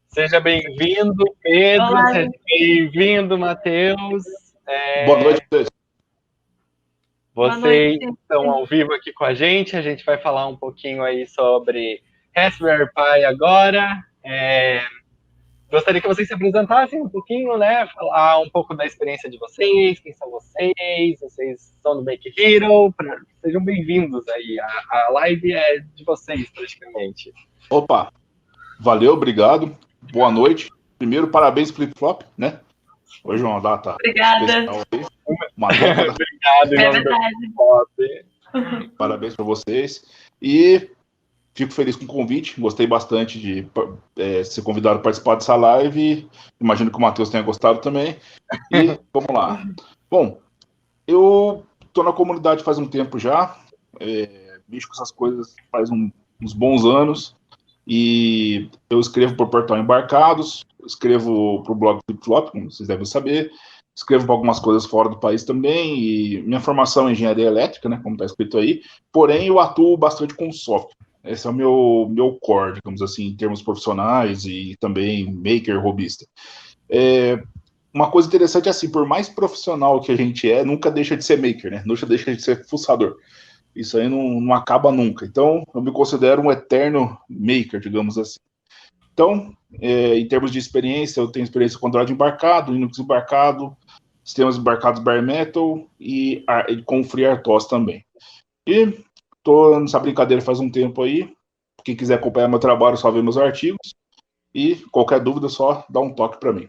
Seja bem-vindo, Pedro. Olá, Seja bem-vindo, Matheus. Boa noite. boa noite. Vocês estão ao vivo aqui com a gente. A gente vai falar um pouquinho aí sobre Raspberry Pi agora. Gostaria que vocês se apresentassem um pouquinho, né? Falar um pouco da experiência de vocês, quem são vocês, vocês são do Make Hero. Sejam bem-vindos aí. A live é de vocês, praticamente. Opa, valeu, obrigado. Boa noite. Primeiro, parabéns, Flip Flop, né? Hoje é uma data especial aí. Uma década. Obrigado, em nome do Flip. Parabéns para vocês. E fico feliz com o convite. Gostei bastante de ser convidado a participar dessa live. Imagino que o Matheus tenha gostado também. E vamos lá. Bom, eu estou na comunidade faz um tempo já. Mexo com essas coisas faz uns bons anos. E eu escrevo para o portal Embarcados, escrevo para o blog Flip Flop, como vocês devem saber, escrevo para algumas coisas fora do país também, e minha formação é engenharia elétrica, né, como está escrito aí, porém eu atuo bastante com software. Esse é o meu core, digamos assim, em termos profissionais e também maker, hobbyista. Uma coisa interessante é assim, por mais profissional que a gente nunca deixa de ser maker, né, nunca deixa de ser fuçador. Isso aí não acaba nunca. Então, eu me considero um eterno maker, digamos assim. Então, em termos de experiência, eu tenho experiência com Android embarcado, Linux embarcado, sistemas embarcados bare metal e com FreeRTOS também. E estou nessa brincadeira faz um tempo aí. Quem quiser acompanhar meu trabalho, só ver meus artigos. E qualquer dúvida, só dá um toque para mim.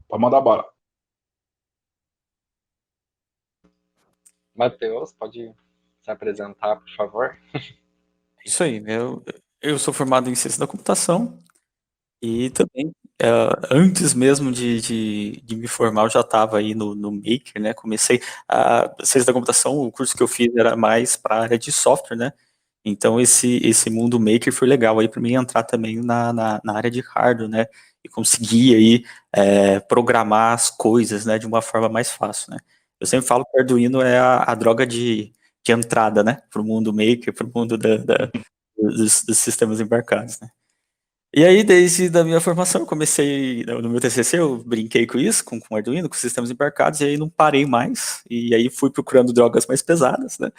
Pode mandar bala. Matheus, pode se apresentar, por favor? Isso aí, eu sou formado em ciência da computação e também, antes mesmo de me formar, eu já estava aí no Maker, né? Comecei a ciência da computação, o curso que eu fiz era mais para a área de software, né? Então esse mundo Maker foi legal aí para mim entrar também na área de hardware, né? E conseguir aí programar as coisas, né? De uma forma mais fácil, né? Eu sempre falo que o Arduino é a droga de entrada, né? Para o mundo Maker, para o mundo dos sistemas embarcados, né? E aí, desde a minha formação, eu comecei, no meu TCC, eu brinquei com isso, com Arduino, com sistemas embarcados, e aí não parei mais, e aí fui procurando drogas mais pesadas, né?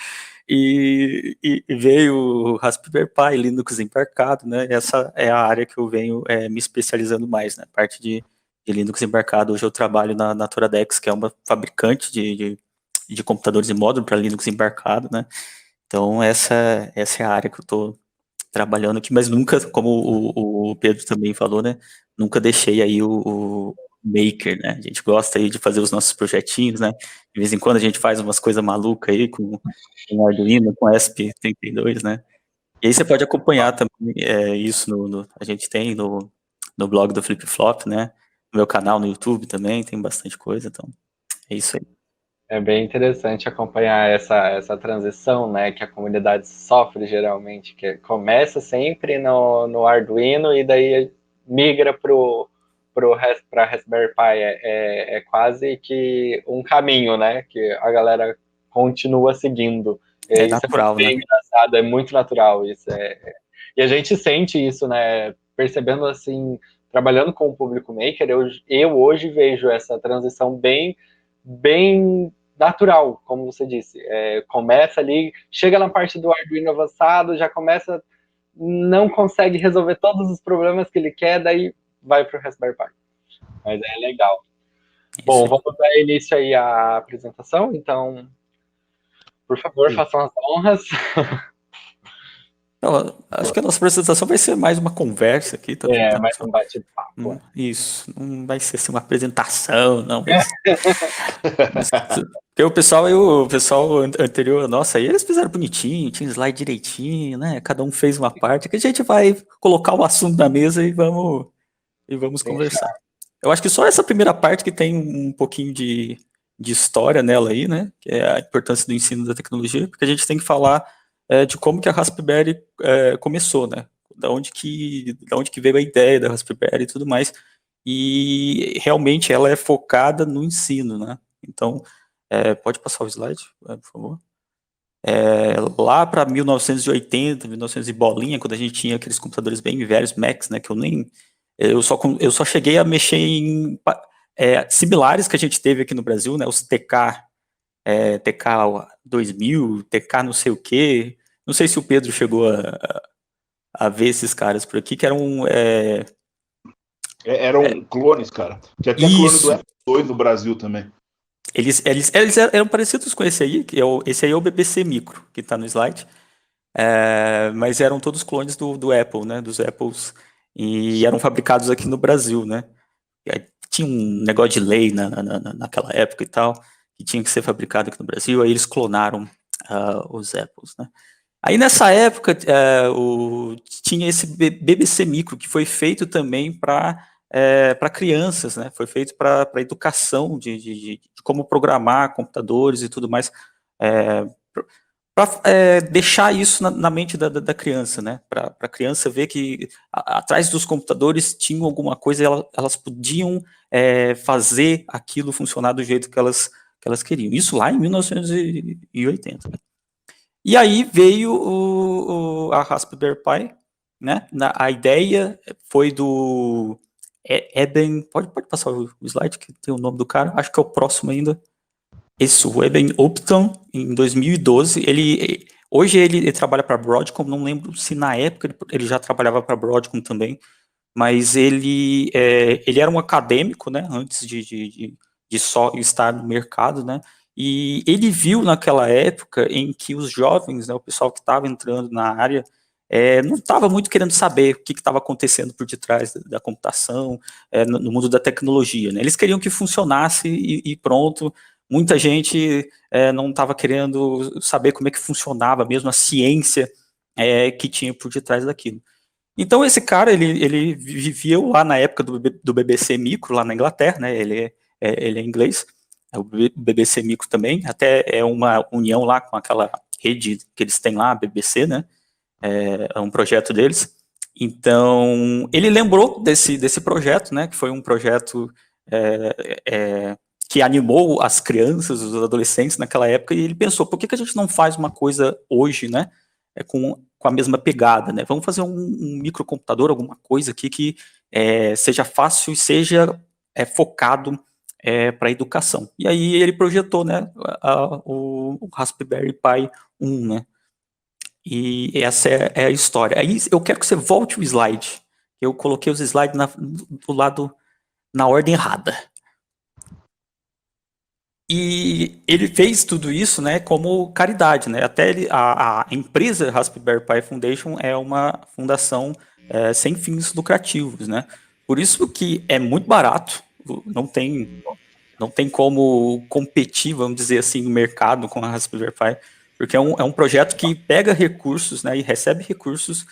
E veio o Raspberry Pi, Linux embarcado, né? Essa é a área que eu venho me especializando mais, né? Parte de Linux embarcado. Hoje eu trabalho na Toradex, que é uma fabricante de computadores e módulo para Linux embarcado, né? Então, essa é a área que eu estou trabalhando aqui, mas nunca, como o Pedro também falou, né? Nunca deixei aí o maker, né? A gente gosta aí de fazer os nossos projetinhos, né? De vez em quando a gente faz umas coisas malucas aí com Arduino, com ESP32, né? E aí você pode acompanhar também isso a gente tem no blog do Flip Flop, né? No meu canal no YouTube também, tem bastante coisa, então é isso aí. É bem interessante acompanhar essa transição, né, que a comunidade sofre geralmente, que começa sempre no Arduino e daí migra para Raspberry Pi. É quase que um caminho, né, que a galera continua seguindo. É Isso natural, é bem né? engraçado, é muito natural isso. E a gente sente isso, né, percebendo assim, trabalhando com o público maker, eu hoje vejo essa transição bem natural, como você disse. Começa ali, chega na parte do Arduino avançado, já começa, não consegue resolver todos os problemas que ele quer, daí vai para o Raspberry Pi. Mas é legal. Bom, vamos dar início aí à apresentação, então, por favor, façam as honras. Não, acho que a nossa apresentação vai ser mais uma conversa aqui, tá? Mais um bate-papo. Isso, não vai ser assim, uma apresentação, não. Porque o pessoal anterior, nossa, aí eles fizeram bonitinho, tinha slide direitinho, né? Cada um fez uma parte, que a gente vai colocar o assunto na mesa e vamos conversar. Eu acho que só essa primeira parte que tem um pouquinho de história nela aí, né? Que é a importância do ensino da tecnologia, porque a gente tem que falar de como que a Raspberry começou, né? Da onde que veio a ideia da Raspberry e tudo mais. E realmente ela é focada no ensino, né? Então, pode passar o slide, por favor. Lá para 1980, 1900 e bolinha, quando a gente tinha aqueles computadores bem velhos, Macs, né? Que eu nem Eu só cheguei a mexer em similares que a gente teve aqui no Brasil, né? Os TK 2000, TK não sei o quê. Não sei se o Pedro chegou a ver esses caras por aqui, que eram... Eram clones, cara. Tinha até clone do F2 no Brasil também. Eles eram parecidos com esse aí, esse aí é o BBC Micro, que está no slide. Mas eram todos clones do Apple, né? Dos Apples. E eram fabricados aqui no Brasil, né? Tinha um negócio de lei naquela época e tal, que tinha que ser fabricado aqui no Brasil, aí eles clonaram os Apples, né? Aí nessa época tinha esse BBC Micro, que foi feito também para crianças, né? Foi feito para educação de como programar computadores e tudo mais, para deixar isso na mente da criança, né? Para a criança ver que atrás dos computadores tinha alguma coisa e elas podiam fazer aquilo funcionar do jeito que elas queriam. Isso lá em 1980. E aí veio a Raspberry Pi, né? A ideia foi do Eben, pode passar o slide que tem o nome do cara, acho que é o próximo ainda. Esse, o Eben Upton, em 2012, hoje ele trabalha para a Broadcom, não lembro se na época ele já trabalhava para a Broadcom também, mas ele era um acadêmico, né, antes de só estar no mercado, né, e ele viu naquela época em que os jovens, né, o pessoal que estava entrando na área, não estava muito querendo saber o que estava acontecendo por detrás da computação, no mundo da tecnologia, né, eles queriam que funcionasse e pronto. Muita gente não estava querendo saber como é que funcionava mesmo a ciência que tinha por detrás daquilo. Então esse cara, ele viveu lá na época do BBC Micro, lá na Inglaterra, né? Ele é inglês, o BBC Micro também, até é uma união lá com aquela rede que eles têm lá, a BBC, né? É um projeto deles. Então, ele lembrou desse projeto, né? Que foi um projeto que animou as crianças, os adolescentes naquela época, e ele pensou, por que a gente não faz uma coisa hoje, né, com a mesma pegada, né, vamos fazer um microcomputador, alguma coisa aqui que seja fácil e seja focado para a educação. E aí ele projetou, né, o Raspberry Pi 1, né, e essa é a história. Aí eu quero que você volte o slide, eu coloquei os slides do lado, na ordem errada. E ele fez tudo isso, né, como caridade, né, até a empresa Raspberry Pi Foundation é uma fundação sem fins lucrativos, né, por isso que é muito barato, não tem como competir, vamos dizer assim, no mercado com a Raspberry Pi, porque é um projeto que pega recursos, né, e recebe recursos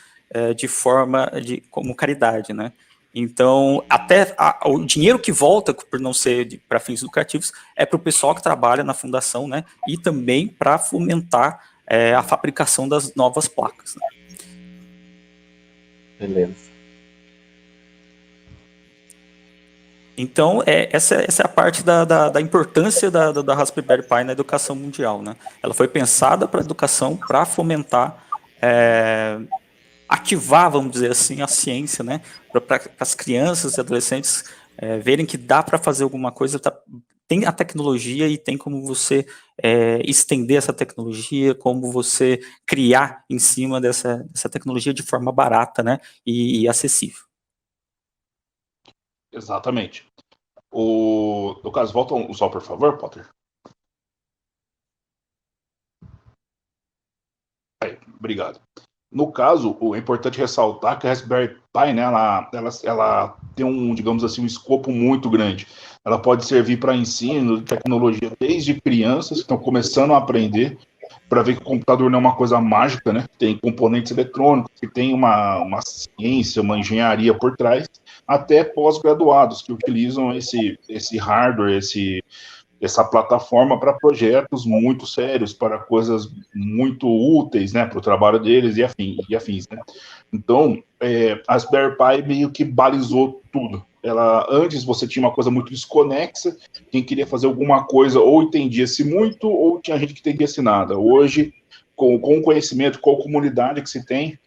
de forma como caridade, né. Então, até o dinheiro que volta, por não ser para fins lucrativos, é para o pessoal que trabalha na fundação, né, e também para fomentar a fabricação das novas placas, né. Beleza. Então, essa é a parte da importância da Raspberry Pi na educação mundial, né. Ela foi pensada para a educação, para fomentar, ativar, vamos dizer assim, a ciência, né, para as crianças e adolescentes verem que dá para fazer alguma coisa, tem a tecnologia e tem como você estender essa tecnologia, como você criar em cima dessa tecnologia de forma barata, né, e acessível. Exatamente. No caso, volta um só, por favor, Potter. Aí, obrigado. No caso, é importante ressaltar que a Raspberry Pi, né, ela tem digamos assim, um escopo muito grande. Ela pode servir para ensino de tecnologia desde crianças que estão começando a aprender, para ver que o computador não é uma coisa mágica, né? Tem componentes eletrônicos, que tem uma ciência, uma engenharia por trás, até pós-graduados que utilizam esse hardware, essa plataforma para projetos muito sérios, para coisas muito úteis, né, para o trabalho deles e afins, né? Então, a Raspberry Pi meio que balizou tudo. Antes você tinha uma coisa muito desconexa, quem queria fazer alguma coisa ou entendia-se muito, ou tinha gente que entendia-se nada. Hoje, com o conhecimento, com a comunidade que se tem,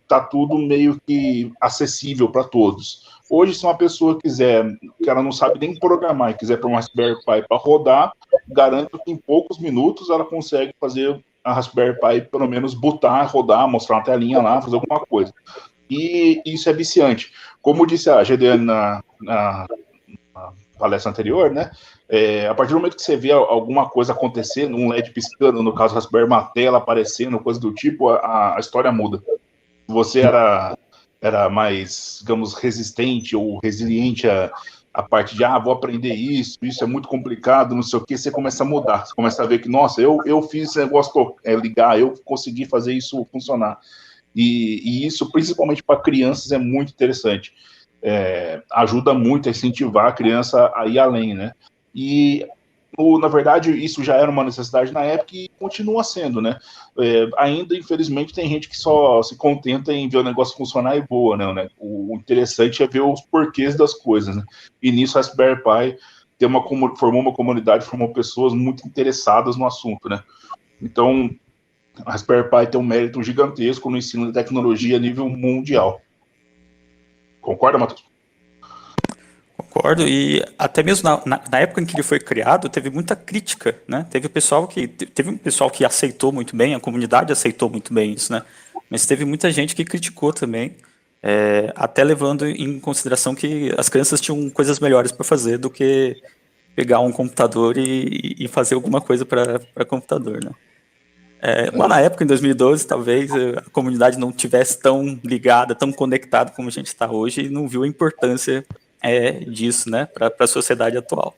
tá tudo meio que acessível para todos. Hoje, se uma pessoa quiser, que ela não sabe nem programar, e quiser para um Raspberry Pi para rodar, garanto que em poucos minutos ela consegue fazer a Raspberry Pi, pelo menos botar, rodar, mostrar uma telinha lá, fazer alguma coisa. E isso é viciante. Como disse a Gedeane na palestra anterior, né? A partir do momento que você vê alguma coisa acontecendo, um LED piscando, no caso Raspberry, uma tela aparecendo, coisa do tipo, a história muda. Você era mais, digamos, resistente ou resiliente a parte de, vou aprender isso é muito complicado, não sei o que, você começa a mudar, você começa a ver que, nossa, eu fiz esse negócio ligar, eu consegui fazer isso funcionar. E isso, principalmente para crianças, é muito interessante. Ajuda muito a incentivar a criança a ir além, né? E, na verdade, isso já era uma necessidade na época e continua sendo, né? Ainda, infelizmente, tem gente que só se contenta em ver o negócio funcionar e boa, né? O interessante é ver os porquês das coisas, né? E nisso, a Raspberry Pi formou uma comunidade, formou pessoas muito interessadas no assunto, né? Então, a Raspberry Pi tem um mérito gigantesco no ensino de tecnologia a nível mundial. Concorda, Matheus? Concordo, e até mesmo na época em que ele foi criado, teve muita crítica, né? Teve um pessoal que aceitou muito bem, a comunidade aceitou muito bem isso, né? Mas teve muita gente que criticou também, até levando em consideração que as crianças tinham coisas melhores para fazer do que pegar um computador e fazer alguma coisa para computador, né? Lá na época, em 2012, talvez a comunidade não tivesse tão ligada, tão conectada como a gente está hoje e não viu a importância disso, né, para a sociedade atual.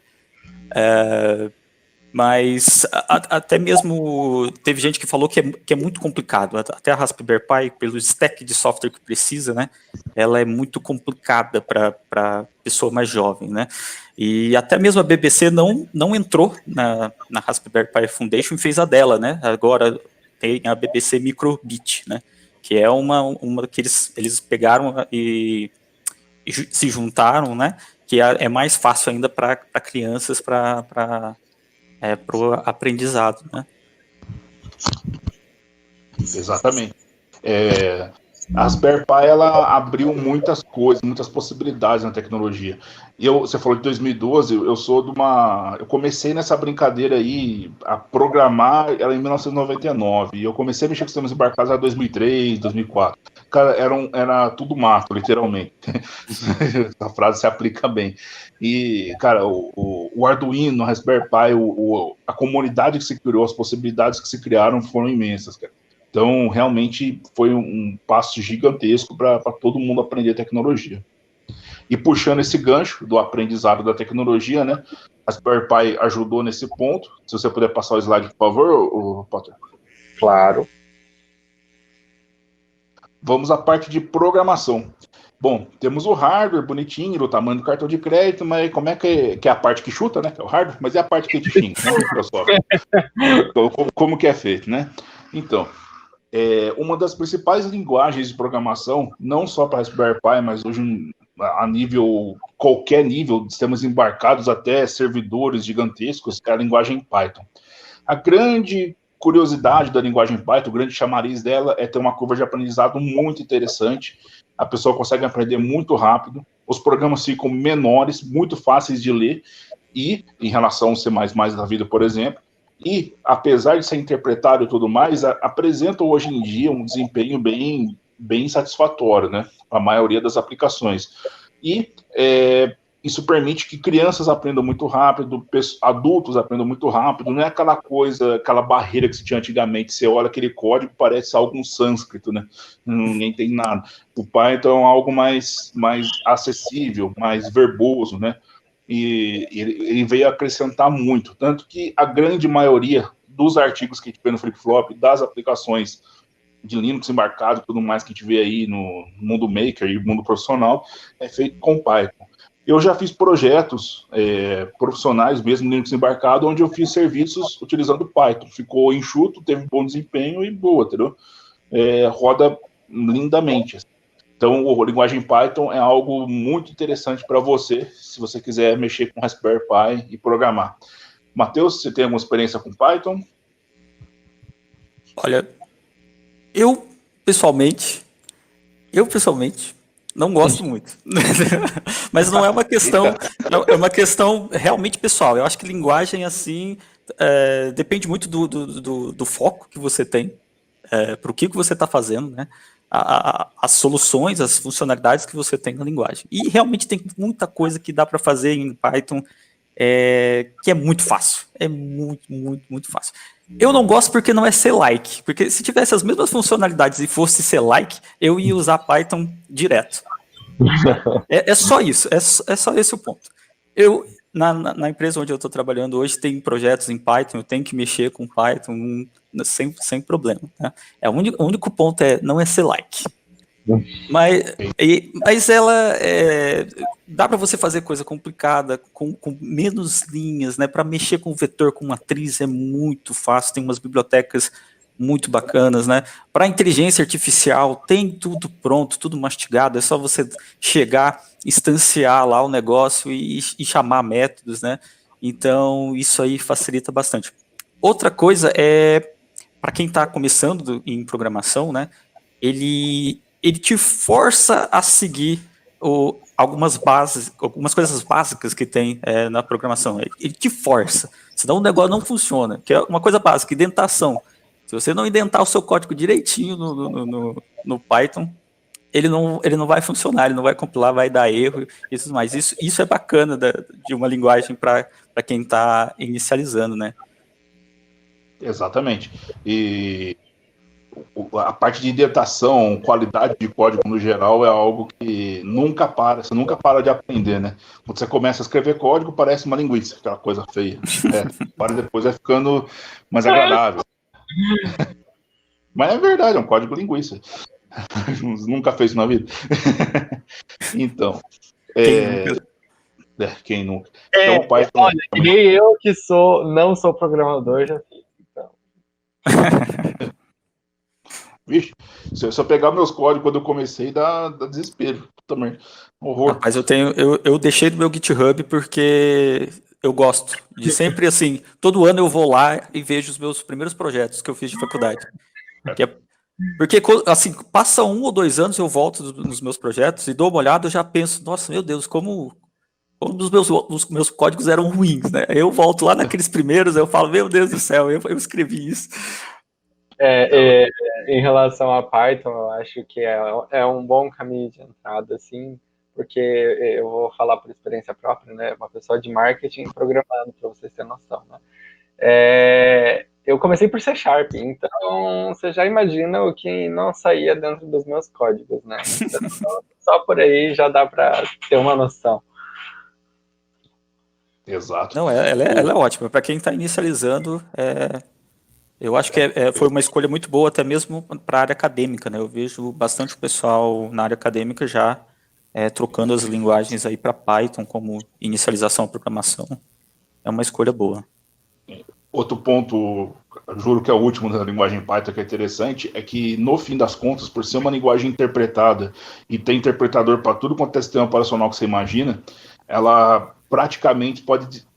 Mas até mesmo teve gente que falou que é muito complicado. Até a Raspberry Pi, pelo stack de software que precisa, né, ela é muito complicada para pessoa mais jovem, né? E até mesmo a BBC não entrou na Raspberry Pi Foundation e fez a dela, né? Agora tem a BBC Microbit, né? Que é uma que eles pegaram e se juntaram, né? Que é mais fácil ainda para crianças, para o aprendizado, né? Exatamente. A Raspberry Pi, ela abriu muitas coisas, muitas possibilidades na tecnologia. E você falou de 2012, eu comecei nessa brincadeira aí a programar ela em 1999, e eu comecei a mexer com sistemas embarcados em 2003, 2004. Cara, era tudo mato, literalmente. Essa frase se aplica bem. E, cara, o Arduino, a Raspberry Pi, a comunidade que se criou, as possibilidades que se criaram foram imensas, cara. Então, realmente, foi um passo gigantesco para todo mundo aprender tecnologia. E puxando esse gancho do aprendizado da tecnologia, né? A Raspberry Pi ajudou nesse ponto. Se você puder passar o slide, por favor, Potter. Claro. Vamos à parte de programação. Bom, temos o hardware bonitinho, do tamanho do cartão de crédito, mas como é que é a parte que chuta, né? Que é o hardware, mas é a parte que a gente xinga, né? Microsoft. Então, como que é feito, né? Então, uma das principais linguagens de programação, não só para Raspberry Pi, mas hoje a qualquer nível, de sistemas embarcados até servidores gigantescos, é a linguagem Python. A grande curiosidade da linguagem Python, o grande chamariz dela é ter uma curva de aprendizado muito interessante. A pessoa consegue aprender muito rápido, os programas ficam menores, muito fáceis de ler, e em relação ao C++ da vida, por exemplo, e, apesar de ser interpretado e tudo mais, apresentam hoje em dia um desempenho bem satisfatório, né? A maioria das aplicações. E isso permite que crianças aprendam muito rápido, adultos aprendam muito rápido, não é aquela coisa, aquela barreira que se tinha antigamente, você olha aquele código, parece algo sânscrito, né? Ninguém tem nada. O Python é algo mais acessível, mais verboso, né? E ele veio acrescentar muito, tanto que a grande maioria dos artigos que a gente vê no Flip-Flop, das aplicações de Linux embarcado e tudo mais que a gente vê aí no mundo maker e mundo profissional, é feito com Python. Eu já fiz projetos profissionais mesmo Linux embarcado, onde eu fiz serviços utilizando Python. Ficou enxuto, teve bom desempenho e boa, entendeu? Roda lindamente. Então, a linguagem Python é algo muito interessante para você, se você quiser mexer com Raspberry Pi e programar. Matheus, você tem alguma experiência com Python? Olha, eu pessoalmente, não gosto muito. Mas não é uma questão, é uma questão realmente pessoal. Eu acho que linguagem, assim, depende muito do foco que você tem, para o que você está fazendo, né? As soluções, as funcionalidades que você tem na linguagem. E realmente tem muita coisa que dá para fazer em Python que é muito fácil. É muito, muito, muito fácil. Eu não gosto porque não é C-like. Porque se tivesse as mesmas funcionalidades e fosse C-like, eu ia usar Python direto. É só isso. É só esse o ponto. Eu, na empresa onde eu estou trabalhando hoje, tem projetos em Python, eu tenho que mexer com Python sem problema. Né? O único ponto não é C-like. Mas ela dá para você fazer coisa complicada com menos linhas, né? Para mexer com vetor, com matriz é muito fácil. Tem umas bibliotecas muito bacanas, né? Para inteligência artificial tem tudo pronto, tudo mastigado. É só você chegar, instanciar lá o negócio e chamar métodos, né? Então isso aí facilita bastante. Outra coisa para quem está começando em programação, né? Ele te força a seguir algumas coisas básicas que tem na programação. Ele te força, senão o negócio não funciona. Que é uma coisa básica, indentação. Se você não indentar o seu código direitinho no Python, ele não vai funcionar, ele não vai compilar, vai dar erro e tudo mais. Isso é bacana de uma linguagem para quem está inicializando, né? Exatamente. E a parte de indentação, qualidade de código no geral é algo que você nunca para de aprender, né? Quando você começa a escrever código, parece uma linguiça, aquela coisa feia. Para depois vai ficando mais agradável. Mas é verdade, é um código linguiça. Nunca fez isso na vida. Então, quem nunca? Então, o Python... Olha, nem eu que não sou programador já fiz. Então. Vixe, se eu pegar meus códigos quando eu comecei, dá desespero também. Horror. Mas eu deixei no meu GitHub porque eu gosto de sempre assim, todo ano eu vou lá e vejo os meus primeiros projetos que eu fiz de faculdade. Porque assim, passa 1 ou 2 anos, eu volto nos meus projetos e dou uma olhada, eu já penso, nossa, meu Deus, como os meus códigos eram ruins, né? Eu volto lá naqueles primeiros, eu falo, meu Deus do céu, eu escrevi isso. Em relação a Python, eu acho que é um bom caminho de entrada, assim, porque eu vou falar por experiência própria, né? Uma pessoa de marketing programando, para vocês terem noção, né? Eu comecei por C#, então você já imagina o que não saía dentro dos meus códigos, né? Então, só por aí já dá para ter uma noção. Exato. Não, ela é ótima. Para quem está inicializando, eu acho que foi uma escolha muito boa, até mesmo para a área acadêmica, né? Eu vejo bastante pessoal na área acadêmica já trocando as linguagens aí para Python como inicialização à programação. É uma escolha boa. Outro ponto, juro que é o último da linguagem Python que é interessante, é que, no fim das contas, por ser uma linguagem interpretada e ter interpretador para tudo quanto é sistema operacional que você imagina, ela praticamente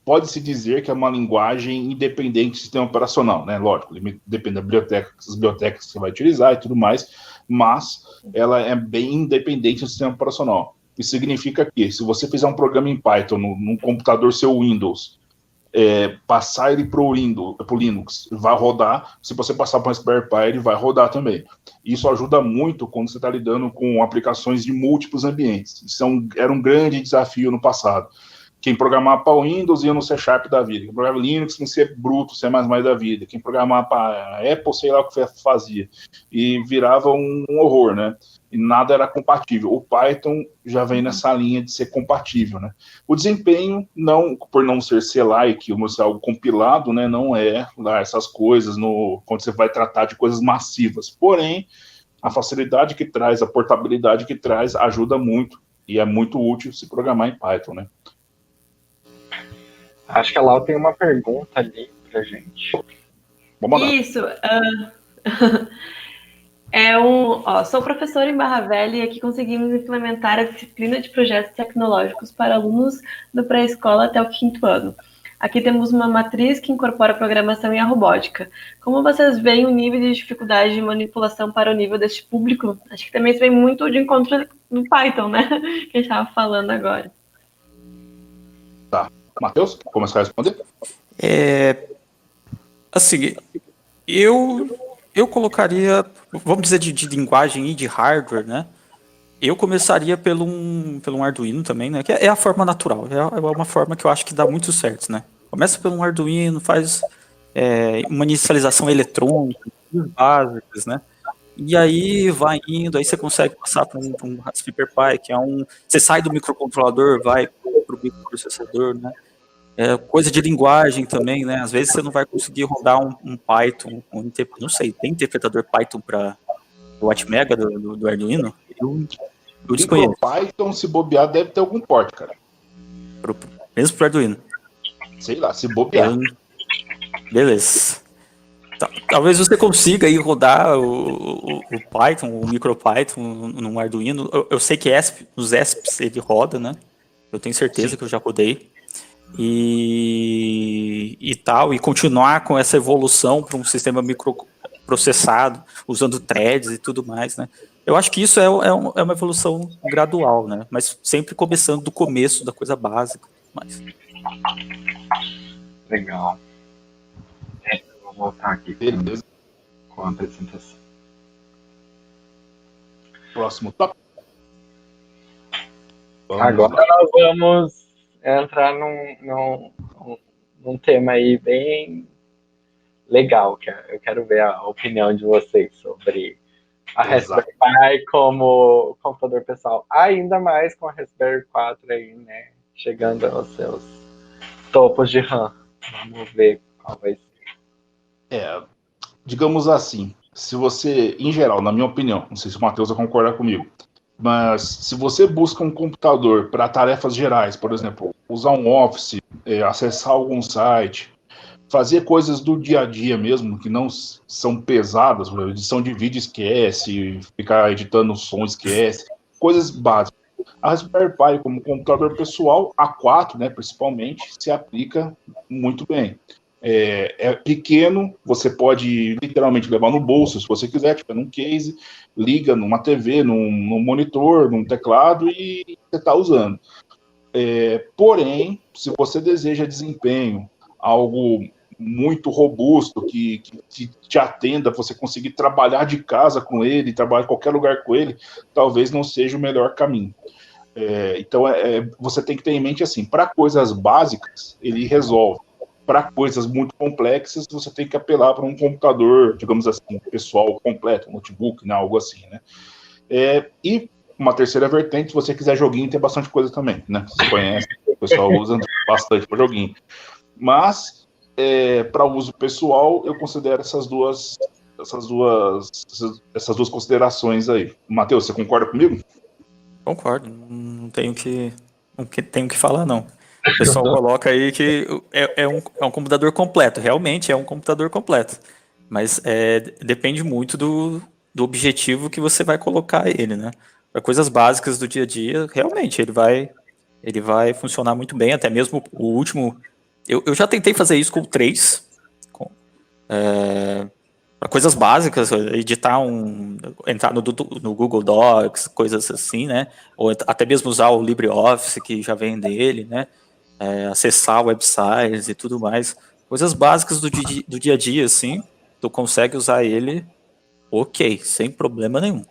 pode-se dizer que é uma linguagem independente do sistema operacional, né? Lógico, depende da biblioteca, das bibliotecas que você vai utilizar e tudo mais, mas ela é bem independente do sistema operacional. Isso significa que, se você fizer um programa em Python num computador seu Windows, passar ele para o Linux, vai rodar. Se você passar para o Raspberry Pi, ele vai rodar também. Isso ajuda muito quando você está lidando com aplicações de múltiplos ambientes. Isso era um grande desafio no passado. Quem programava para o Windows ia no C# da vida. Quem programava Linux no C bruto, C++ da vida. Quem programava para Apple, sei lá o que fazia. E virava um horror, né? E nada era compatível. O Python já vem nessa linha de ser compatível, né? O desempenho, por não ser C-like, ou ser algo compilado, né, não é lá essas coisas quando você vai tratar de coisas massivas. Porém, a facilidade que traz, a portabilidade que traz, ajuda muito. E é muito útil se programar em Python, né? Acho que a Lau tem uma pergunta ali pra gente. Vamos lá. Isso. Sou professora em Barra Velha e aqui conseguimos implementar a disciplina de projetos tecnológicos para alunos do pré-escola até o 5º ano. Aqui temos uma matriz que incorpora a programação e a robótica. Como vocês veem o nível de dificuldade de manipulação para o nível deste público? Acho que também isso vem muito de encontro no Python, né? Que a gente estava falando agora. Tá. Matheus, começar a responder? Assim, eu colocaria, vamos dizer, de linguagem e de hardware, né? Eu começaria pelo um Arduino também, né? Que é a forma natural, é uma forma que eu acho que dá muito certo, né? Começa pelo um Arduino, faz uma inicialização eletrônica, coisas básicas, né? E aí vai indo, aí você consegue passar para um Raspberry Pi, que é você sai do microcontrolador, vai para o microprocessador, né? Coisa de linguagem também, né? Às vezes você não vai conseguir rodar um Python, não sei, tem interpretador Python para o Atmega do Arduino? Eu desconheço. Python, se bobear, deve ter algum porte, cara. Mesmo pro Arduino? Sei lá, se bobear. Beleza. Talvez você consiga aí rodar o Python, o MicroPython no Arduino. Eu sei que nos ESPs ele roda, né? Eu tenho certeza que eu já rodei. E tal, e continuar com essa evolução para um sistema microprocessado, usando threads e tudo mais, né? Eu acho que isso é uma evolução gradual, né? Mas sempre começando do começo, da coisa básica. Mas... Legal. Vou voltar aqui com a apresentação. Próximo tópico. Agora nós vamos entrar num tema aí bem legal, que eu quero ver a opinião de vocês sobre a Raspberry Pi como computador pessoal, ainda mais com a Raspberry 4 aí, né, chegando aos seus topos de RAM. Vamos ver qual vai ser. Digamos assim, se você, em geral, na minha opinião, não sei se o Matheus vai concordar comigo, mas se você busca um computador para tarefas gerais, por exemplo, usar um Office, acessar algum site, fazer coisas do dia a dia mesmo, que não são pesadas, edição de vídeo esquece, ficar editando som esquece, coisas básicas. A Raspberry Pi, como computador pessoal, A4, né, principalmente, se aplica muito bem. É pequeno, você pode literalmente levar no bolso, se você quiser, tipo, num case, liga numa TV, num monitor, num teclado e você está usando. Porém, se você deseja desempenho, algo muito robusto, que te atenda, você conseguir trabalhar de casa com ele, trabalhar em qualquer lugar com ele, talvez não seja o melhor caminho. Então, você tem que ter em mente assim, para coisas básicas, ele resolve. Para coisas muito complexas, você tem que apelar para um computador, digamos assim, pessoal completo, um notebook, né, algo assim, né? E uma terceira vertente, se você quiser joguinho, tem bastante coisa também, né? Você conhece, o pessoal usa bastante para joguinho. Mas, para uso pessoal, eu considero essas duas considerações aí. Matheus, você concorda comigo? Concordo, não tenho que falar, não. O pessoal coloca aí que é um computador completo. Realmente é um computador completo. Mas depende muito do objetivo que você vai colocar ele, né? Para coisas básicas do dia a dia, realmente, ele vai funcionar muito bem. Até mesmo o último... Eu já tentei fazer isso com o 3. Para coisas básicas, editar entrar no Google Docs, coisas assim, né? Ou até mesmo usar o LibreOffice, que já vem dele, né? Acessar websites e tudo mais. Coisas básicas do dia a dia, assim, tu consegue usar ele, ok, sem problema nenhum.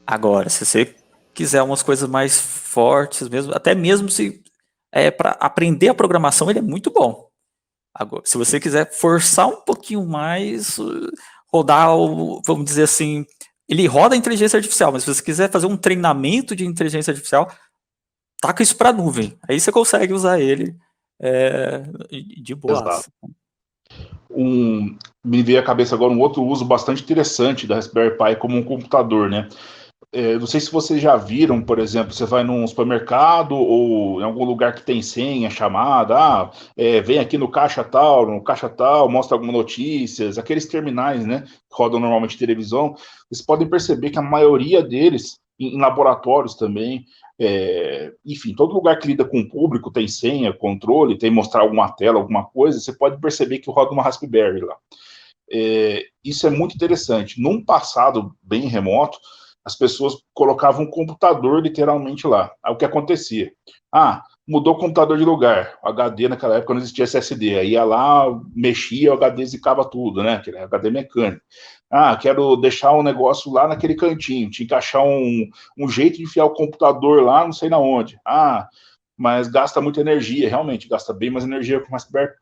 Agora, se você quiser umas coisas mais fortes mesmo, até mesmo se para aprender a programação, ele é muito bom. Agora, se você quiser forçar um pouquinho mais, rodar, vamos dizer assim, ele roda a inteligência artificial, mas se você quiser fazer um treinamento de inteligência artificial, taca isso para a nuvem. Aí você consegue usar ele de boa. Me veio à cabeça agora um outro uso bastante interessante da Raspberry Pi como um computador, né? Não sei se vocês já viram, por exemplo, você vai num supermercado ou em algum lugar que tem senha, chamada, vem aqui no caixa tal, mostra algumas notícias, aqueles terminais, né, que rodam normalmente televisão, vocês podem perceber que a maioria deles, em laboratórios também. Enfim, todo lugar que lida com o público tem senha, controle, tem mostrar alguma tela, alguma coisa, você pode perceber que roda uma Raspberry lá. Isso é muito interessante. Num passado bem remoto, as pessoas colocavam um computador literalmente lá. Aí o que acontecia? Mudou o computador de lugar. O HD naquela época não existia SSD. Aí ia lá, mexia, o HD zicava tudo, né? Aquele HD mecânico. Quero deixar um negócio lá naquele cantinho. Tinha que achar um jeito de enfiar o computador lá, não sei na onde. Mas gasta muita energia, realmente. Gasta bem mais energia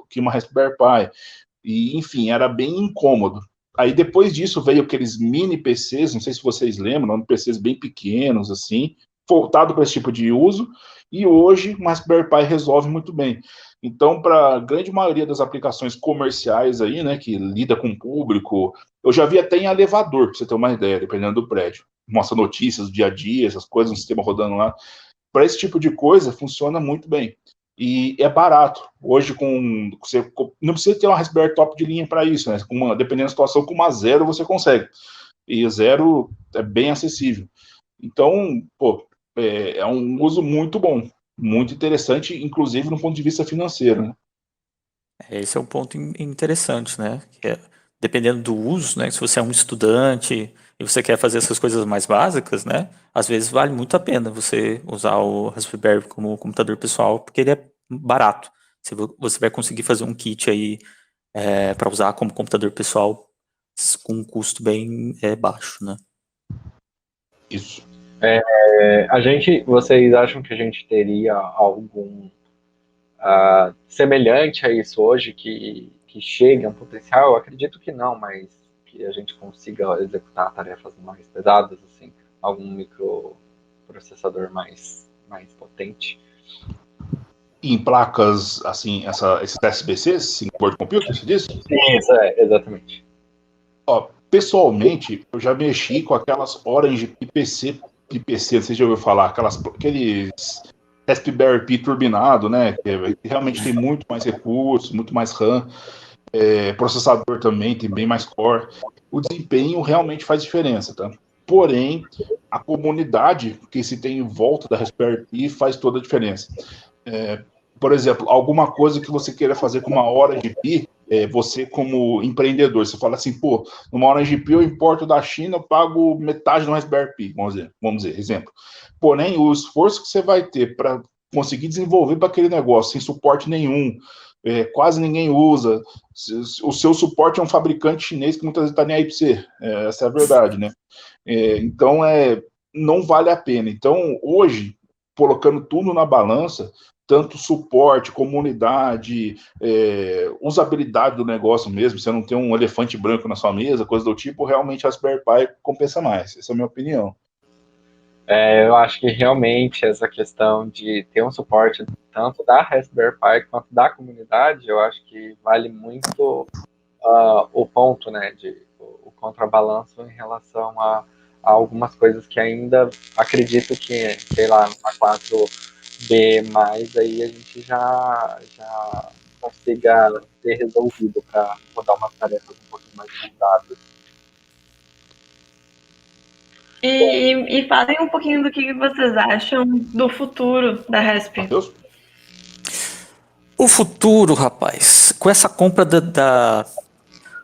que uma Raspberry Pi. E, enfim, era bem incômodo. Aí depois disso veio aqueles mini PCs, não sei se vocês lembram, eram PCs bem pequenos, assim, voltado para esse tipo de uso, e hoje o Raspberry Pi resolve muito bem. Então, para a grande maioria das aplicações comerciais aí, né, que lida com o público, eu já vi até em elevador, para você ter uma ideia, dependendo do prédio. Mostra notícias do dia a dia, essas coisas, um sistema rodando lá. Para esse tipo de coisa, funciona muito bem. E é barato. Hoje, você não precisa ter uma Raspberry top de linha para isso, né? Dependendo da situação, com uma zero você consegue. E zero é bem acessível. Então, é um uso muito bom, muito interessante, inclusive no ponto de vista financeiro, né? Esse é um ponto interessante, né? Dependendo do uso, né? Se você é um estudante e você quer fazer essas coisas mais básicas, né? Às vezes vale muito a pena você usar o Raspberry como computador pessoal, porque ele é barato. Você vai conseguir fazer um kit aí para usar como computador pessoal com um custo bem baixo, né? Isso. Vocês acham que a gente teria algum semelhante a isso hoje que chegue a um potencial? Eu acredito que não, mas que a gente consiga executar tarefas mais pesadas, assim, algum microprocessador mais potente. Em placas, assim, esses SBCs, em board computer, você disse? Isso, exatamente. Pessoalmente, eu já mexi com aquelas Orange PPC, não sei se já ouviu falar, aqueles Raspberry Pi turbinado, né? Que realmente tem muito mais recursos, muito mais RAM. Processador também tem bem mais core. O desempenho realmente faz diferença, tá? Porém, a comunidade que se tem em volta da Raspberry Pi faz toda a diferença. Por exemplo, alguma coisa que você queira fazer com uma Orange Pi, você como empreendedor, você fala assim, numa Orange Pi eu importo da China, eu pago metade do Raspberry Pi, vamos dizer, exemplo. Porém, o esforço que você vai ter para conseguir desenvolver para aquele negócio sem suporte nenhum, quase ninguém usa, o seu suporte é um fabricante chinês que muitas vezes está nem aí para você, essa é a verdade, né? Então, não vale a pena. Então, hoje, colocando tudo na balança, tanto suporte, comunidade, usabilidade do negócio mesmo, você não tem um elefante branco na sua mesa, coisa do tipo, realmente a Raspberry Pi compensa mais. Essa é a minha opinião. Eu acho que realmente essa questão de ter um suporte tanto da Raspberry Pi quanto da comunidade, eu acho que vale muito o ponto, né, o contrabalanço em relação a algumas coisas que ainda acredito que, sei lá, na 4B+, aí a gente já consiga ter resolvido para rodar umas tarefas um pouquinho mais pesadas. E falem um pouquinho do que vocês acham do futuro da Rasp. Matheus? O futuro, rapaz, com essa compra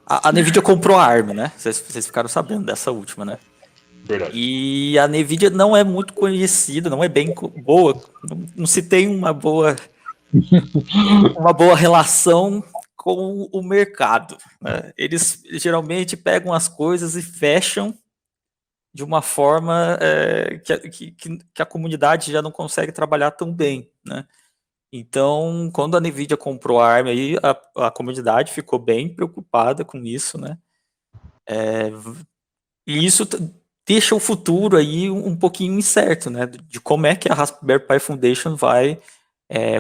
a NVIDIA comprou a ARM, né? Vocês ficaram sabendo dessa última, né? Verdade. E a NVIDIA não é muito conhecida, não é bem boa, não se tem uma boa relação com o mercado, né? Eles geralmente pegam as coisas e fecham de uma forma que a comunidade já não consegue trabalhar tão bem, né? Então, quando a NVIDIA comprou a ARM, aí a comunidade ficou bem preocupada com isso, né? E isso deixa o futuro aí um pouquinho incerto, né? De como é que a Raspberry Pi Foundation vai...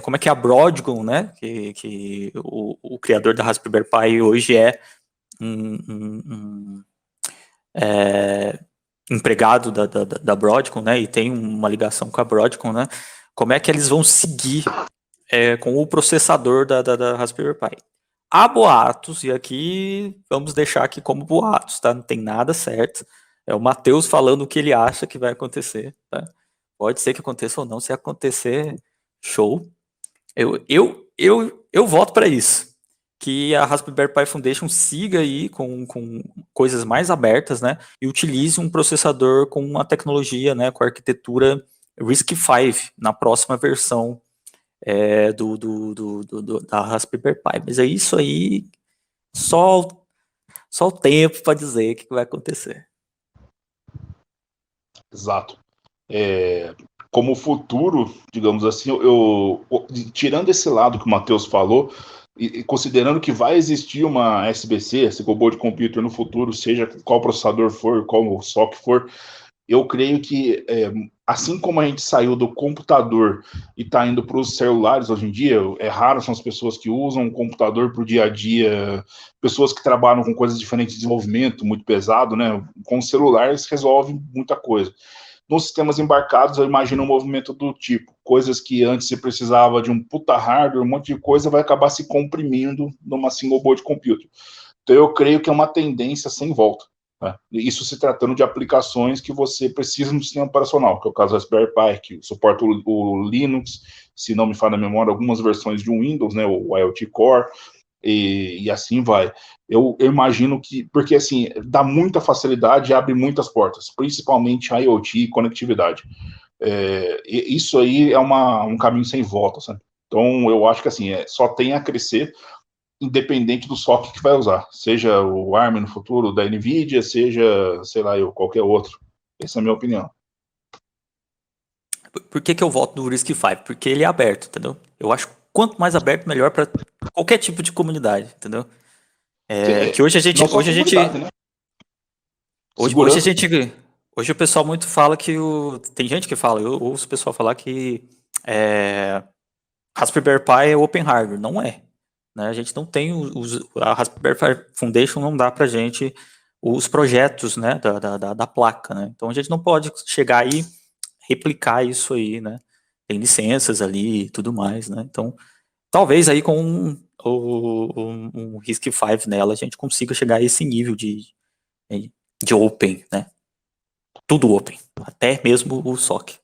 como é que a Broadcom, né? Que o criador da Raspberry Pi hoje é empregado da Broadcom, né? E tem uma ligação com a Broadcom, né? Como é que eles vão seguir com o processador da Raspberry Pi? Há boatos, e aqui vamos deixar aqui como boatos, tá? Não tem nada certo, É o Matheus falando o que ele acha que vai acontecer, tá? Pode ser que aconteça ou não. Se acontecer, show. Eu voto para isso. Que a Raspberry Pi Foundation siga aí com coisas mais abertas, né? E utilize um processador com uma tecnologia, né? Com a arquitetura RISC-V na próxima versão da Raspberry Pi. Mas é isso aí, só o tempo para dizer o que vai acontecer. Exato. Como futuro, digamos assim, tirando esse lado que o Matheus falou, e considerando que vai existir uma SBC, esse Board Computer no futuro, seja qual processador for, qual SoC for, eu creio que, assim como a gente saiu do computador e está indo para os celulares hoje em dia, é raro são as pessoas que usam o computador para o dia a dia, pessoas que trabalham com coisas diferentes de desenvolvimento, muito pesado, né? Com os celulares resolve muita coisa. Nos sistemas embarcados, eu imagino um movimento do tipo, coisas que antes você precisava de um puta hardware, um monte de coisa, vai acabar se comprimindo numa single board computer. Então eu creio que é uma tendência sem volta. Né? Isso se tratando de aplicações que você precisa no sistema operacional, que é o caso da Raspberry Pi, que suporta o Linux, se não me falha a memória, algumas versões de Windows, né, o IoT Core, e assim vai. Eu imagino que, porque assim, dá muita facilidade e abre muitas portas, principalmente IoT e conectividade. Isso aí é um caminho sem volta, sabe? Então, eu acho que assim, só tem a crescer, independente do software que vai usar, seja o ARM no futuro da NVIDIA, seja, sei lá, qualquer outro. Essa é a minha opinião. Por que eu voto no RISC-V? Porque ele é aberto, entendeu? Eu acho que quanto mais aberto, melhor para qualquer tipo de comunidade, entendeu? Que hoje a gente, não só comunidade, né? Hoje o pessoal muito fala que tem gente que fala, eu ouço o pessoal falar que Raspberry Pi é open hardware. Não é. Né? A gente não tem a Raspberry Pi Foundation não dá pra gente os projetos, né, da placa, né? Então a gente não pode chegar e replicar isso aí, né? Tem licenças ali e tudo mais, né? Então, talvez aí com um RISC-V nela a gente consiga chegar a esse nível de open, né? Tudo open, até mesmo o SOC.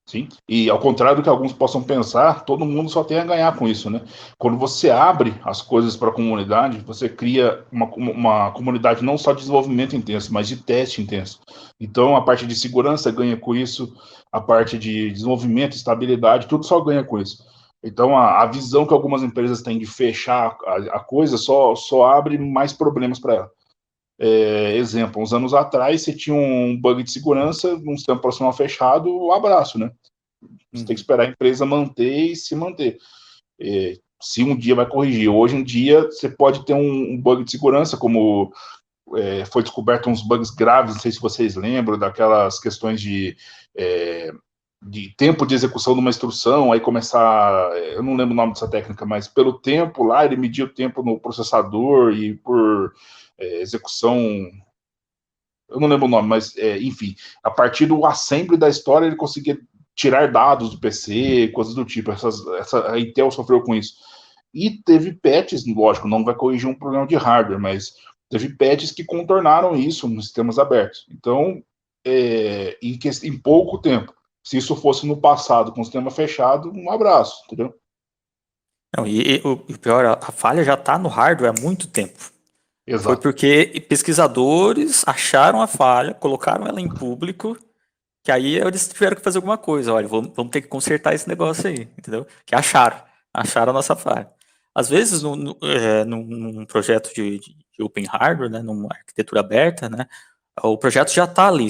Sim, e ao contrário do que alguns possam pensar, todo mundo só tem a ganhar com isso, né? Quando você abre as coisas para a comunidade, você cria uma comunidade não só de desenvolvimento intenso, mas de teste intenso. Então, a parte de segurança ganha com isso, a parte de desenvolvimento, estabilidade, tudo só ganha com isso. Então, a visão que algumas empresas têm de fechar a coisa só abre mais problemas para ela. Exemplo, uns anos atrás, você tinha um bug de segurança, num sistema operacional fechado, um abraço, né? Você tem que esperar a empresa manter e se manter. Se um dia vai corrigir. Hoje em dia, você pode ter um bug de segurança, como foi descoberto uns bugs graves, não sei se vocês lembram, daquelas questões de tempo de execução de uma instrução, aí começar, eu não lembro o nome dessa técnica, mas pelo tempo lá, ele media o tempo no processador e por execução, eu não lembro o nome, mas enfim, a partir do assembly da história ele conseguia tirar dados do PC, coisas do tipo, a Intel sofreu com isso. E teve patches, lógico, não vai corrigir um problema de hardware, mas teve patches que contornaram isso nos sistemas abertos. Então, em pouco tempo, se isso fosse no passado com o sistema fechado, um abraço, entendeu? Não, e o pior, a falha já está no hardware há muito tempo. Exato. Foi porque pesquisadores acharam a falha, colocaram ela em público, que aí eles tiveram que fazer alguma coisa. Olha, vamos ter que consertar esse negócio aí, entendeu? Que acharam a nossa falha. Às vezes, num projeto de open hardware, né, numa arquitetura aberta, né, o projeto já está ali.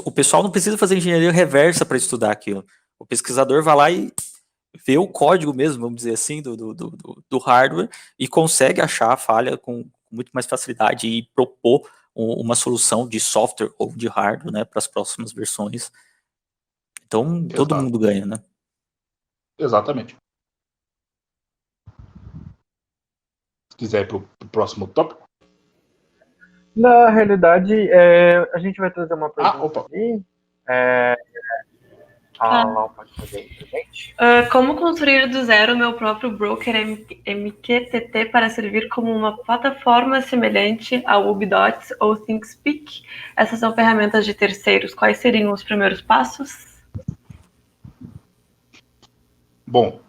O pessoal não precisa fazer engenharia reversa para estudar aquilo. O pesquisador vai lá e vê o código mesmo, vamos dizer assim, do hardware e consegue achar a falha com muito mais facilidade e propor uma solução de software ou de hardware, né, para as próximas versões. Então, todo mundo ganha, né? Exatamente. Se quiser ir para o próximo tópico. Na realidade, a gente vai trazer uma pergunta aqui. Como construir do zero meu próprio broker MQTT para servir como uma plataforma semelhante ao Ubidots ou ThinkSpeak? Essas são ferramentas de terceiros. Quais seriam os primeiros passos? Bom,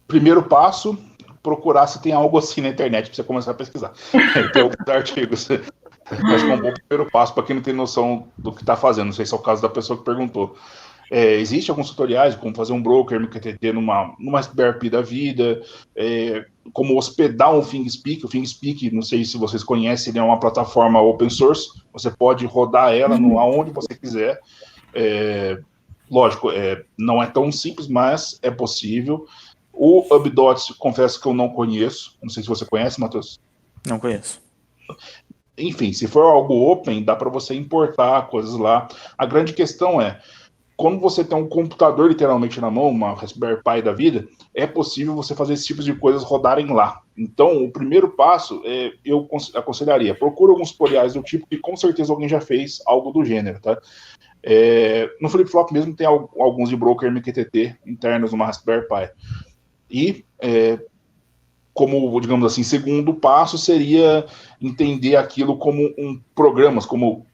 primeiro passo, procurar se tem algo assim na internet para você começar a pesquisar. Tem alguns artigos. Acho que é um bom primeiro passo para quem não tem noção do que está fazendo. Não sei se é o caso da pessoa que perguntou. Existem alguns tutoriais de como fazer um broker MQTT numa SBRP da vida, como hospedar um ThinkSpeak. O ThinkSpeak, não sei se vocês conhecem, ele é uma plataforma open source. Você pode rodar ela aonde você quiser. Lógico, não é tão simples, mas é possível. O Ubidots, confesso que eu não conheço. Não sei se você conhece, Matheus. Não conheço. Enfim, se for algo open, dá para você importar coisas lá. A grande questão é, quando você tem um computador literalmente na mão, uma Raspberry Pi da vida, é possível você fazer esse tipo de coisas rodarem lá. Então, o primeiro passo, eu aconselharia, procura alguns tutoriais do tipo que com certeza alguém já fez algo do gênero, tá? No FlipFlop mesmo tem alguns de broker MQTT internos numa Raspberry Pi. E, como, digamos assim, segundo passo seria entender aquilo como programas, como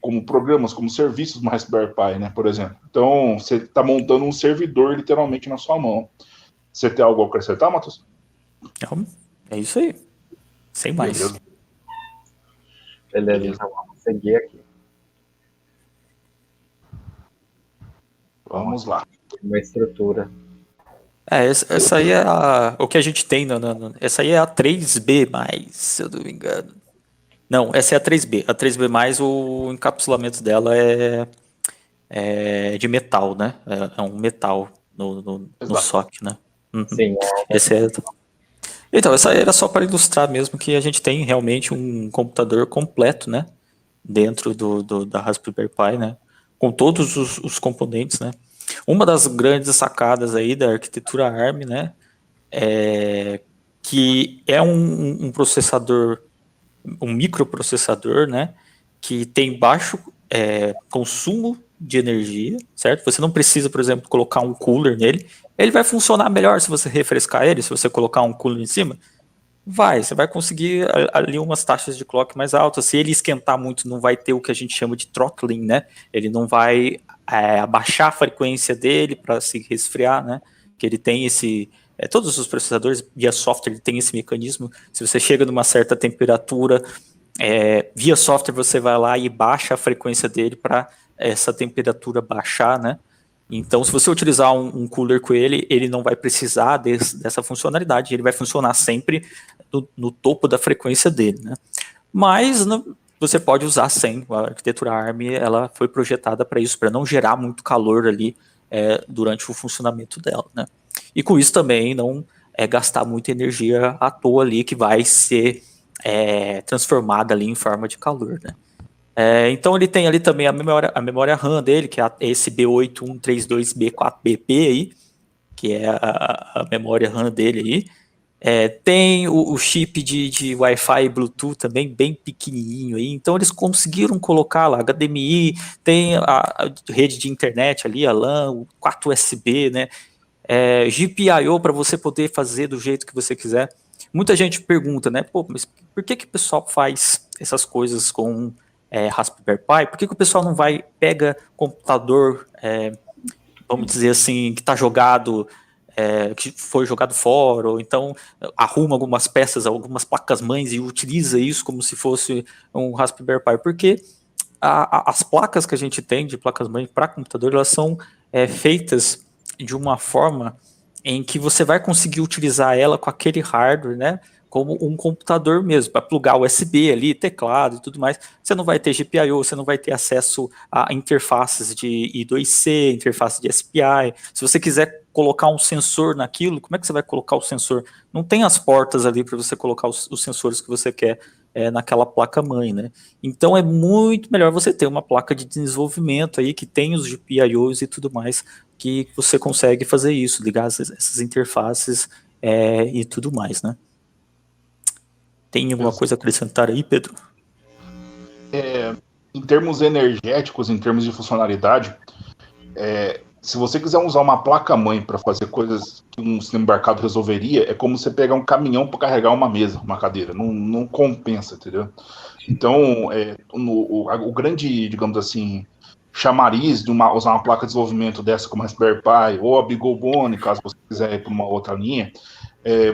serviços de uma Raspberry Pi, né, por exemplo. Então, você está montando um servidor literalmente na sua mão. Você tem algo a acrescentar, Matheus? É isso aí. Sem mais. Beleza, então vamos seguir aqui. Vamos lá. Uma estrutura. Essa aí é o que a gente tem. Essa aí é a 3B+, se eu não me engano. Não, essa é a 3B. A 3B+, o encapsulamento dela é de metal, né? É um metal no SOC, né? Uhum. Sim. Então, essa era só para ilustrar mesmo que a gente tem realmente um computador completo, né? Dentro da Raspberry Pi, né? Com todos os componentes, né? Uma das grandes sacadas aí da arquitetura ARM, né? Que é um processador, um microprocessador, né? Que tem baixo consumo de energia, certo? Você não precisa, por exemplo, colocar um cooler nele. Ele vai funcionar melhor se você refrescar ele, se você colocar um cooler em cima. Você vai conseguir ali umas taxas de clock mais altas. Se ele esquentar muito, não vai ter o que a gente chama de throttling, né? Ele não vai abaixar a frequência dele para se resfriar, né? Que ele tem esse... todos os processadores via software ele tem esse mecanismo. Se você chega numa certa temperatura, via software você vai lá e baixa a frequência dele para essa temperatura baixar, né? Então, se você utilizar um cooler com ele não vai precisar dessa funcionalidade, ele vai funcionar sempre no topo da frequência dele, né? Mas você pode usar sem. A arquitetura ARM ela foi projetada para isso, para não gerar muito calor ali durante o funcionamento dela, né? E com isso também não gastar muita energia à toa ali, que vai ser transformada ali em forma de calor, né? Então ele tem ali também a memória RAM dele, que é esse B8132B4BP aí, que é a memória RAM dele aí. Tem o chip de Wi-Fi e Bluetooth também, bem pequenininho aí. Então eles conseguiram colocar lá HDMI, tem a rede de internet ali, a LAN, o 4 USB, né? GPIO para você poder fazer do jeito que você quiser. Muita gente pergunta, né? Pô, mas por que o pessoal faz essas coisas com Raspberry Pi? Por que o pessoal não pega computador, vamos dizer assim, que está jogado, que foi jogado fora, ou então arruma algumas peças, algumas placas-mães e utiliza isso como se fosse um Raspberry Pi? Porque as placas que a gente tem de placas-mães para computador, elas são feitas de uma forma em que você vai conseguir utilizar ela com aquele hardware, né, como um computador mesmo, para plugar USB ali, teclado e tudo mais. Você não vai ter GPIO, você não vai ter acesso a interfaces de I2C, interface de SPI. Se você quiser colocar um sensor naquilo, como é que você vai colocar o sensor? Não tem as portas ali para você colocar os sensores que você quer naquela placa-mãe, né? Então é muito melhor você ter uma placa de desenvolvimento aí que tem os GPIOs e tudo mais, que você consegue fazer isso, ligar essas interfaces e tudo mais, né? Tem alguma coisa a acrescentar aí, Pedro? Em termos energéticos, em termos de funcionalidade, se você quiser usar uma placa-mãe para fazer coisas que um sistema embarcado resolveria, é como você pegar um caminhão para carregar uma mesa, uma cadeira. Não compensa, entendeu? Então, o grande, digamos assim, chamariz de usar uma placa de desenvolvimento dessa como a Raspberry Pi ou a BeagleBone, caso você quiser ir para uma outra linha,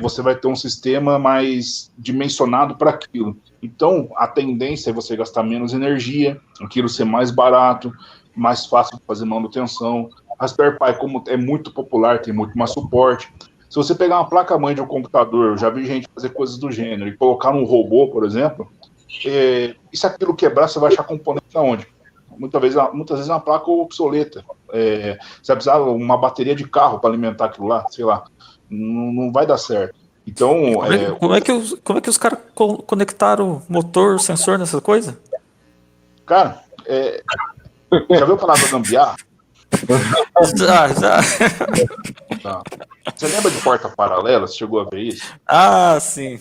você vai ter um sistema mais dimensionado para aquilo. Então, a tendência é você gastar menos energia, aquilo ser mais barato, mais fácil de fazer manutenção. A Raspberry Pi, como é muito popular, tem muito mais suporte. Se você pegar uma placa-mãe de um computador, eu já vi gente fazer coisas do gênero, e colocar num robô, por exemplo, e se aquilo quebrar, você vai achar componente aonde? Muitas vezes é uma placa obsoleta. Você vai precisar de uma bateria de carro para alimentar aquilo lá, sei lá. Não vai dar certo. Então, como é que os caras conectaram motor, sensor nessa coisa? cara, já viu a palavra gambiarra? Já. Tá. Você lembra de porta paralela? Você chegou a ver isso? Ah, sim.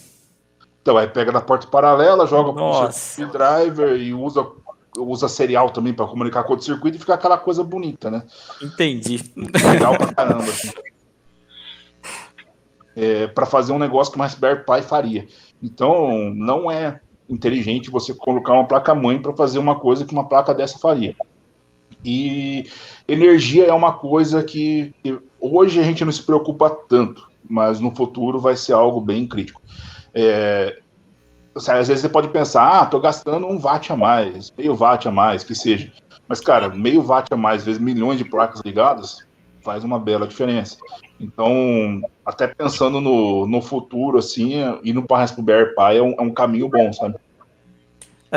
Então, aí pega da porta paralela, joga para Nossa. o driver e usa serial também para comunicar com outro circuito e fica aquela coisa bonita, né? Entendi. Legal pra caramba, assim. Para fazer um negócio que uma Raspberry Pi faria. Então, não é inteligente você colocar uma placa-mãe para fazer uma coisa que uma placa dessa faria. E energia é uma coisa que hoje a gente não se preocupa tanto, mas no futuro vai ser algo bem crítico. Às vezes você pode pensar, estou gastando 1 watt a mais, meio watt a mais, que seja. Mas, cara, meio watt a mais, vezes milhões de placas ligadas, faz uma bela diferença. Então, até pensando no futuro, assim, indo para a Raspberry Pi é um caminho bom, sabe?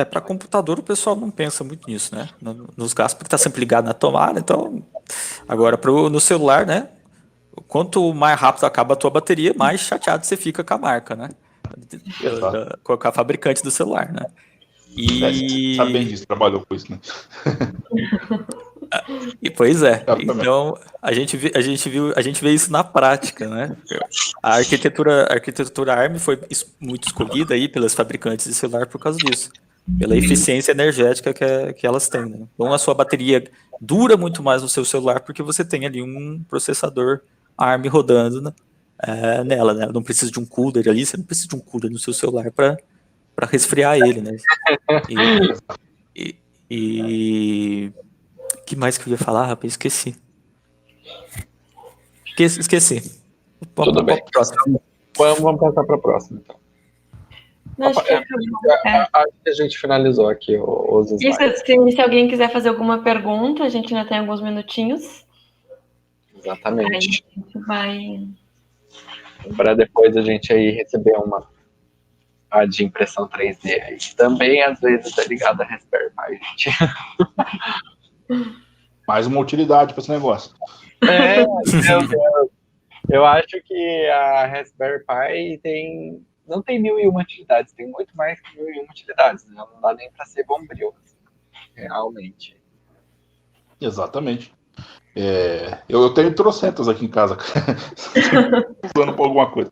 Para computador o pessoal não pensa muito nisso, né? Nos gastos, porque está sempre ligado na tomada, então. Agora, no celular, né? Quanto mais rápido acaba a tua bateria, mais chateado você fica com a marca, né? Com a fabricante do celular, né? Você sabe bem disso, trabalhou com isso, né? Pois é. Então, a gente vê isso na prática, né? A arquitetura ARM foi muito escolhida aí pelas fabricantes de celular por causa disso. Pela eficiência energética que elas têm, né? Então, a sua bateria dura muito mais no seu celular porque você tem ali um processador ARM rodando, né? Nela, né? Não precisa de um cooler ali, você não precisa de um cooler no seu celular para resfriar ele, né? E que mais que eu ia falar, rapaz? Esqueci. Tudo bem. Vamos passar para a próxima, então. Acho que a gente finalizou aqui os slides. Se alguém quiser fazer alguma pergunta, a gente ainda tem alguns minutinhos. Exatamente. Aí a gente vai... Para depois a gente aí receber uma de impressão 3D aí. Também, às vezes, é ligada a Raspberry Pi, gente. Mais uma utilidade para esse negócio. Meu Deus. Eu acho que a Raspberry Pi não tem 1001 utilidades, tem muito mais que 1001 utilidades, né? Não dá nem para ser bombril, realmente. Exatamente. Eu tenho trocentas aqui em casa, usando por alguma coisa.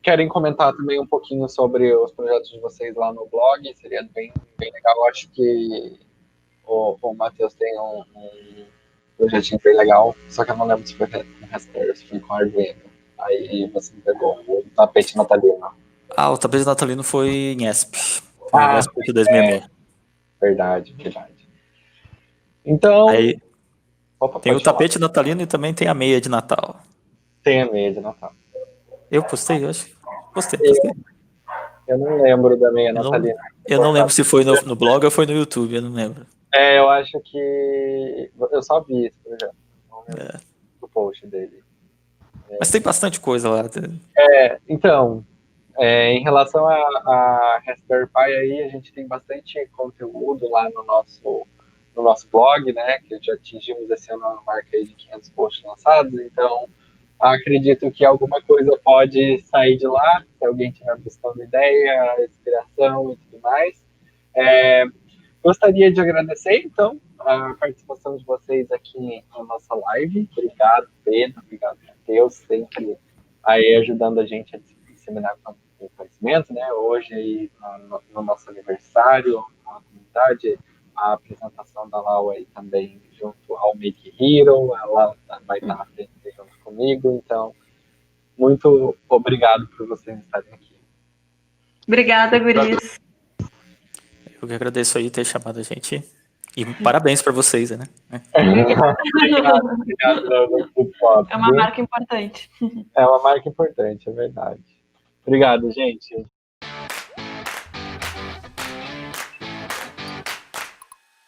Querem comentar também um pouquinho sobre os projetos de vocês lá no blog? Seria bem, bem legal. Eu acho que o Matheus tem um projetinho bem legal, só que eu não lembro se foi com Raspberry, se foi com Arduino. Aí você me pegou o tapete natalino. O tapete natalino foi em ESP. Foi em ESP 266. Verdade. Então... Aí, tem o tapete natalino e também tem a meia de Natal. Tem a meia de Natal. Eu postei, eu acho. Postei. Eu não lembro da meia natalina. Eu não lembro se foi no blog ou foi no YouTube, eu não lembro. Eu acho que... Eu só vi esse projeto. Não lembro do post dele. Mas tem bastante coisa lá. Então... em relação a Raspberry Pi, aí a gente tem bastante conteúdo lá no nosso blog, né, que já atingimos esse ano a marca aí de 500 posts lançados, então acredito que alguma coisa pode sair de lá, se alguém estiver buscando ideia, inspiração e tudo mais. Gostaria de agradecer, então, a participação de vocês aqui na nossa live. Obrigado, Pedro, obrigado, Matheus, sempre aí ajudando a gente a disseminar o conhecimento, né? Hoje aí no nosso aniversário, a comunidade a apresentação da Lau aí também junto ao Make Hero, ela vai estar na frente junto comigo, então muito obrigado por vocês estarem aqui. Obrigada, guris. Eu que agradeço aí ter chamado a gente. E parabéns para vocês, né? Obrigado, É uma marca importante. É uma marca importante, é verdade. Obrigado, gente.